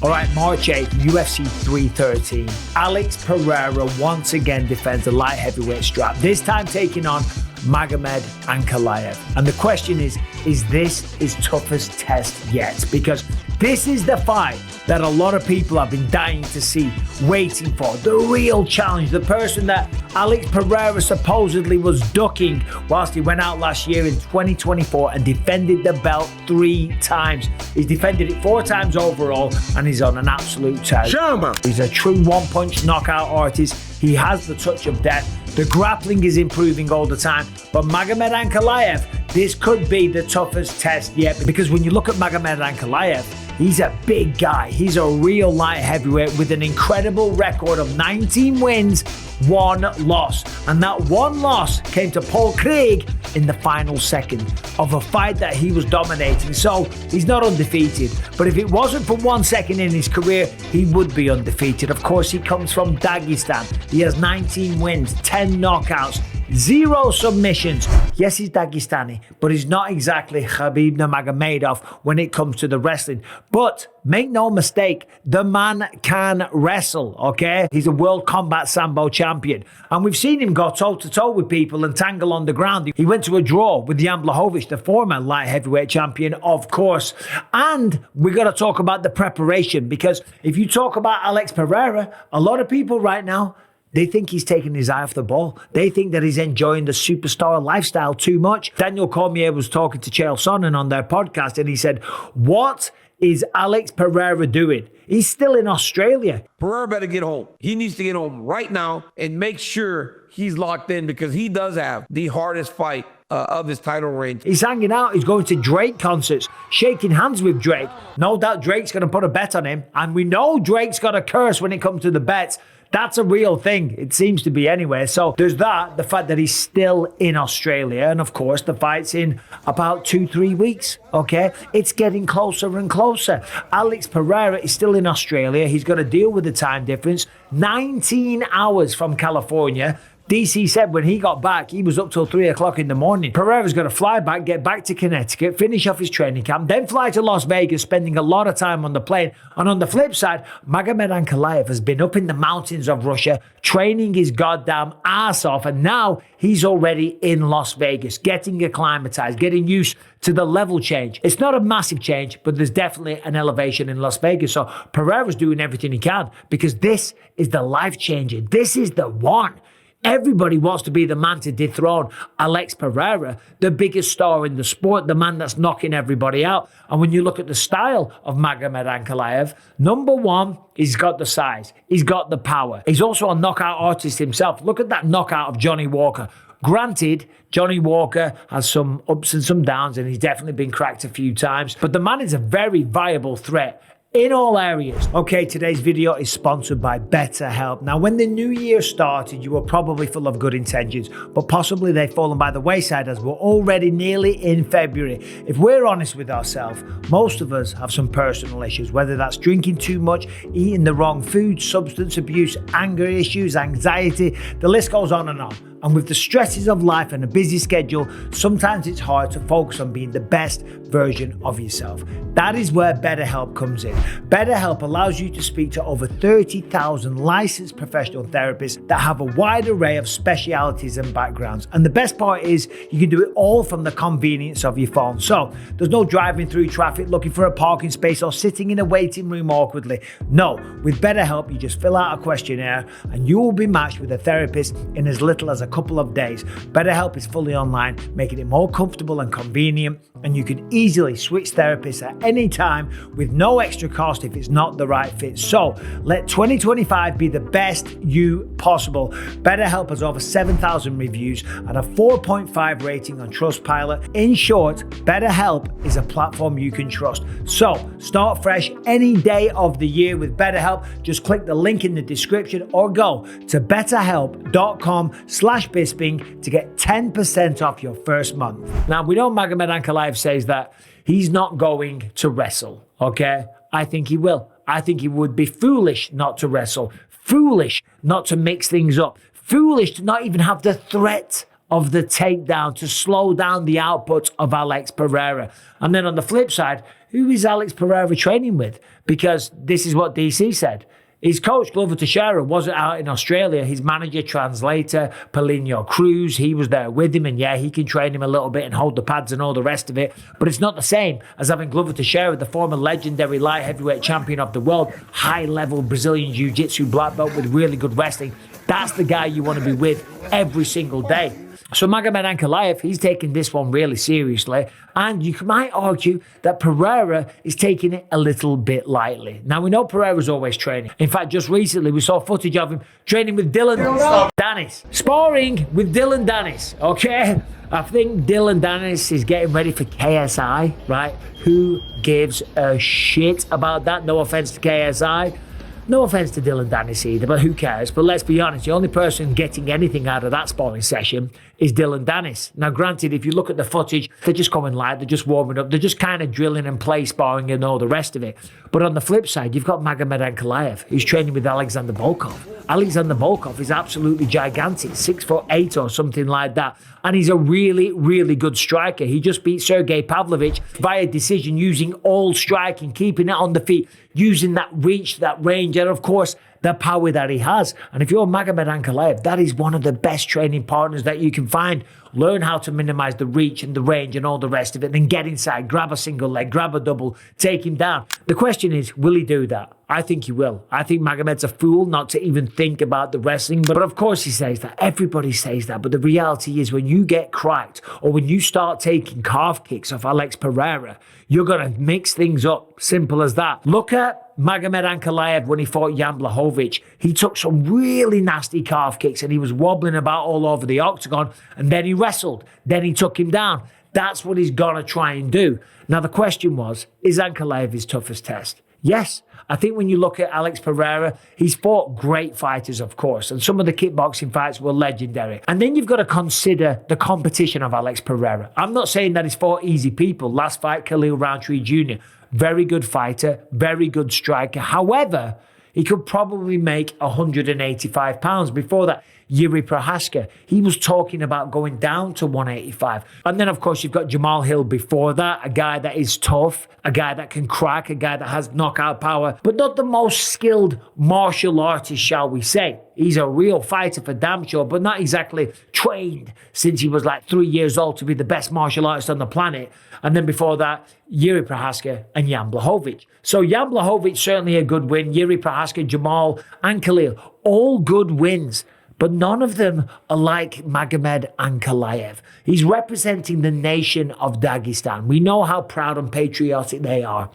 All right, March 8th, UFC 313. Alex Pereira once again defends the light heavyweight strap, this time taking on Magomed Ankalaev. And the question is this his toughest test yet? Because this is the fight that a lot of people have been dying to see, waiting for. The real challenge, the person that Alex Pereira supposedly was ducking whilst he went out last year in 2024 and defended the belt 3 times. He's defended it 4 times overall and he's on an absolute tear. He's a true one-punch knockout artist. He has the touch of death. The grappling is improving all the time. But Magomed Ankalaev, this could be the toughest test yet, because when you look at Magomed Ankalaev, he's a big guy. He's a real light heavyweight with an incredible record of 19 wins, 1 loss. And that 1 loss came to Paul Craig in the final second of a fight that he was dominating. So he's not undefeated. But if it wasn't for 1 second in his career, he would be undefeated. Of course, he comes from Dagestan. He has 19 wins, 10 knockouts, 0 submissions. Yes, he's Dagestani, but he's not exactly Khabib Nurmagomedov when it comes to the wrestling. But make no mistake, the man can wrestle, okay? He's a World Combat Sambo champion. And we've seen him go toe-to-toe with people and tangle on the ground. He went to a draw with Jan Blachowicz, the former light heavyweight champion, of course. And we're going to talk about the preparation, because if you talk about Alex Pereira, a lot of people right now, they think he's taking his eye off the ball. They think that he's enjoying the superstar lifestyle too much. Daniel Cormier was talking to Chael Sonnen on their podcast and he said, what is Alex Pereira doing? He's still in Australia. Pereira better get home. He needs to get home right now and make sure he's locked in, because he does have the hardest fight of his title reign. He's hanging out. He's going to Drake concerts, shaking hands with Drake. No doubt Drake's going to put a bet on him. And we know Drake's got a curse when it comes to the bets. That's a real thing. It seems to be anyway. So there's that, the fact that he's still in Australia. And of course, the fight's in about 2-3 weeks, okay? It's getting closer and closer. Alex Pereira is still in Australia. He's got to deal with the time difference. 19 hours from California. DC said when he got back, he was up till 3 o'clock in the morning. Pereira's got to fly back, get back to Connecticut, finish off his training camp, then fly to Las Vegas, spending a lot of time on the plane. And on the flip side, Magomed Ankalaev has been up in the mountains of Russia, training his goddamn ass off, and now he's already in Las Vegas, getting acclimatized, getting used to the level change. It's not a massive change, but there's definitely an elevation in Las Vegas. So Pereira's doing everything he can, because this is the life-changing. This is the one. Everybody wants to be the man to dethrone Alex Pereira, the biggest star in the sport, the man that's knocking everybody out. And when you look at the style of Magomed Ankalaev, number one, he's got the size. He's got the power. He's also a knockout artist himself. Look at that knockout of Johnny Walker. Granted, Johnny Walker has some ups and some downs, and he's definitely been cracked a few times. But the man is a very viable threat in all areas. Okay, today's video is sponsored by BetterHelp. Now, when the new year started, you were probably full of good intentions, but possibly they've fallen by the wayside as we're already nearly in February. If we're honest with ourselves, most of us have some personal issues, whether that's drinking too much, eating the wrong food, substance abuse, anger issues, anxiety, the list goes on and on. And with the stresses of life and a busy schedule, sometimes it's hard to focus on being the best version of yourself. That is where BetterHelp comes in. BetterHelp allows you to speak to over 30,000 licensed professional therapists that have a wide array of specialities and backgrounds. And the best part is you can do it all from the convenience of your phone. So there's no driving through traffic looking for a parking space or sitting in a waiting room awkwardly. No, with BetterHelp, you just fill out a questionnaire and you will be matched with a therapist in as little as a couple of days. BetterHelp is fully online, making it more comfortable and convenient, and you can easily switch therapists at any time with no extra cost if it's not the right fit. So let 2025 be the best you possible. BetterHelp has over 7,000 reviews and a 4.5 rating on Trustpilot. In short, BetterHelp is a platform you can trust. So start fresh any day of the year with BetterHelp. Just click the link in the description or go to betterhelp.com/Bisping to get 10% off your first month. Now, we know Magomed Ankalaev says that he's not going to wrestle, okay? I think he will. I think he would be foolish not to wrestle, foolish not to mix things up, foolish to not even have the threat of the takedown to slow down the output of Alex Pereira. And then on the flip side, who is Alex Pereira training with? Because this is what DC said. His coach, Glover Teixeira, wasn't out in Australia. His manager, translator, Paulinho Cruz, he was there with him. And yeah, he can train him a little bit and hold the pads and all the rest of it. But it's not the same as having Glover Teixeira, the former legendary light heavyweight champion of the world, high-level Brazilian jiu-jitsu black belt with really good wrestling. That's the guy you want to be with every single day. So Magomed Ankalaev, he's taking this one really seriously. And you might argue that Pereira is taking it a little bit lightly. Now, we know Pereira's always training. In fact, just recently, we saw footage of him training with Dylan Dennis. Sparring with Dylan Dennis, okay? I think Dylan Dennis is getting ready for KSI, right? Who gives a shit about that? No offense to KSI. No offense to Dylan Dennis either, but who cares? But let's be honest, the only person getting anything out of that sparring session is Dylan Dennis. Now, granted, if you look at the footage, they're just coming live, they're just warming up, they're just kind of drilling and play sparring and all the rest of it. But on the flip side, you've got Magomed Ankalaev, who's training with Alexander Volkov. Alexander Volkov is absolutely gigantic, 6'8" or something like that. And he's a really, really good striker. He just beat Sergey Pavlovich via decision, using all striking, keeping it on the feet, using that reach, that range, and of course, the power that he has. And if you're Magomed Ankalaev, that is one of the best training partners that you can find. Learn how to minimize the reach and the range and all the rest of it. Then get inside, grab a single leg, grab a double, take him down. The question is, will he do that? I think he will. I think Magomed's a fool not to even think about the wrestling. But of course he says that. Everybody says that. But the reality is, when you get cracked or when you start taking calf kicks off Alex Pereira, you're going to mix things up. Simple as that. Look at Magomed Ankalaev when he fought Jan Blachowicz. He took some really nasty calf kicks and he was wobbling about all over the octagon, and then he wrestled. Then he took him down. That's what he's going to try and do. Now, the question was, is Ankalaev his toughest test? Yes. I think when you look at Alex Pereira, he's fought great fighters, of course, and some of the kickboxing fights were legendary. And then you've got to consider the competition of Alex Pereira. I'm not saying that he's fought easy people. Last fight, Khalil Roundtree Jr., very good fighter, very good striker. However, he could probably make 185 pounds. Before that, Yuri Prohaska, he was talking about going down to 185. And then, of course, you've got Jamal Hill before that, a guy that is tough, a guy that can crack, a guy that has knockout power, but not the most skilled martial artist, shall we say. He's a real fighter for damn sure, but not exactly trained since he was like 3 years old to be the best martial artist on the planet. And then before that, Yuri Prohaska and Jan Blachowicz. So Jan Blachowicz, certainly a good win. Yuri Prohaska, Jamal, and Khalil, all good wins. But none of them are like Magomed Ankalaev. He's representing the nation of Dagestan. We know how proud and patriotic they are.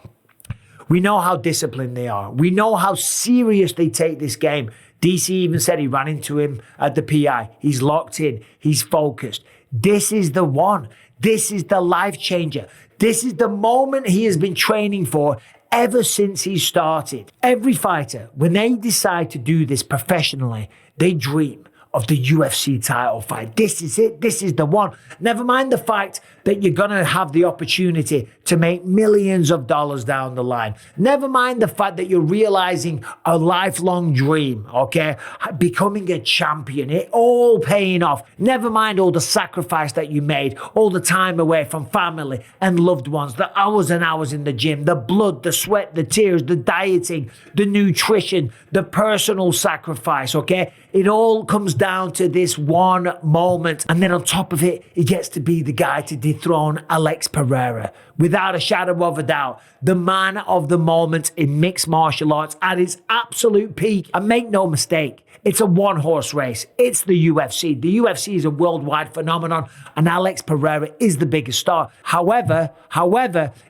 We know how disciplined they are. We know how serious they take this game. DC even said he ran into him at the PI. He's locked in. He's focused. This is the one. This is the life changer. This is the moment he has been training for ever since he started. Every fighter, when they decide to do this professionally, they dream of the UFC title fight. This is it. This is the one. Never mind the fact that you're going to have the opportunity to make millions of dollars down the line. Never mind the fact that you're realizing a lifelong dream, okay? Becoming a champion, it all paying off. Never mind all the sacrifice that you made, all the time away from family and loved ones, the hours and hours in the gym, the blood, the sweat, the tears, the dieting, the nutrition, the personal sacrifice, okay? It all comes down to this one moment. And then on top of it, he gets to be the guy to dethrone Alex Pereira. Without a shadow of a doubt, the man of the moment in mixed martial arts at its absolute peak. And make no mistake, it's a one-horse race. It's the UFC. The UFC is a worldwide phenomenon, and Alex Pereira is the biggest star. However,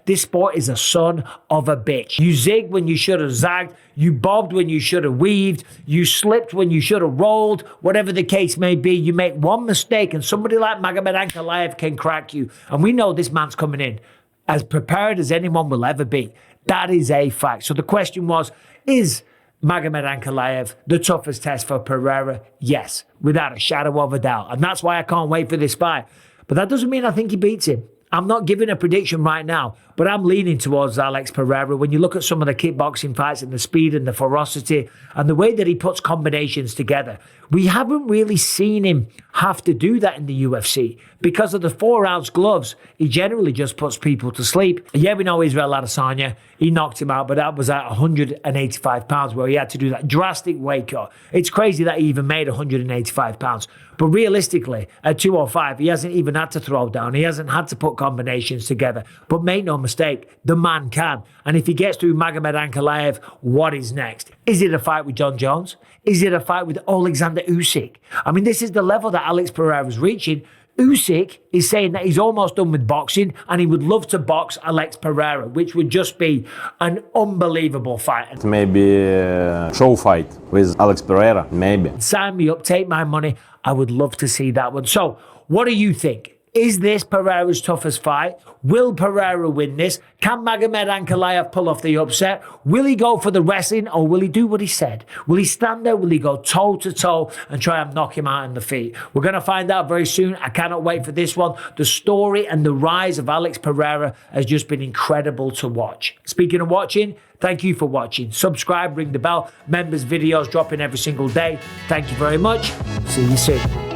this sport is a son of a bitch. You zig when you should have zagged. You bobbed when you should have weaved. You slipped when you should have rolled. Whatever the case may be, you make one mistake, and somebody like Magomed Ankalaev can crack you. And we know this man's coming in as prepared as anyone will ever be. That is a fact. So the question was, is Magomed Ankalaev the toughest test for Pereira? Yes, without a shadow of a doubt. And that's why I can't wait for this fight. But that doesn't mean I think he beats him. I'm not giving a prediction right now, but I'm leaning towards Alex Pereira. When you look at some of the kickboxing fights and the speed and the ferocity and the way that he puts combinations together, we haven't really seen him have to do that in the UFC. Because of the 4-ounce gloves, he generally just puts people to sleep. Yeah, we know Israel Adesanya, he knocked him out, but that was at 185 pounds where he had to do that drastic weight cut. It's crazy that he even made 185 pounds. But realistically, at 205, he hasn't even had to throw down. He hasn't had to put combinations together. But make no mistake, the man can. And if he gets through Magomed Ankalaev, what is next? Is it a fight with John Jones? Is it a fight with Alexander Usyk? I mean, this is the level that Alex Pereira is reaching. Usyk is saying that he's almost done with boxing and he would love to box Alex Pereira, which would just be an unbelievable fight. Maybe a show fight with Alex Pereira, maybe. Sign me up, take my money. I would love to see that one. So, what do you think? Is this Pereira's toughest fight? Will Pereira win this? Can Magomed Ankalaev pull off the upset? Will he go for the wrestling or will he do what he said? Will he stand there? Will he go toe-to-toe and try and knock him out in the feet? We're going to find out very soon. I cannot wait for this one. The story and the rise of Alex Pereira has just been incredible to watch. Speaking of watching, thank you for watching. Subscribe, ring the bell. Members videos dropping every single day. Thank you very much. See you soon.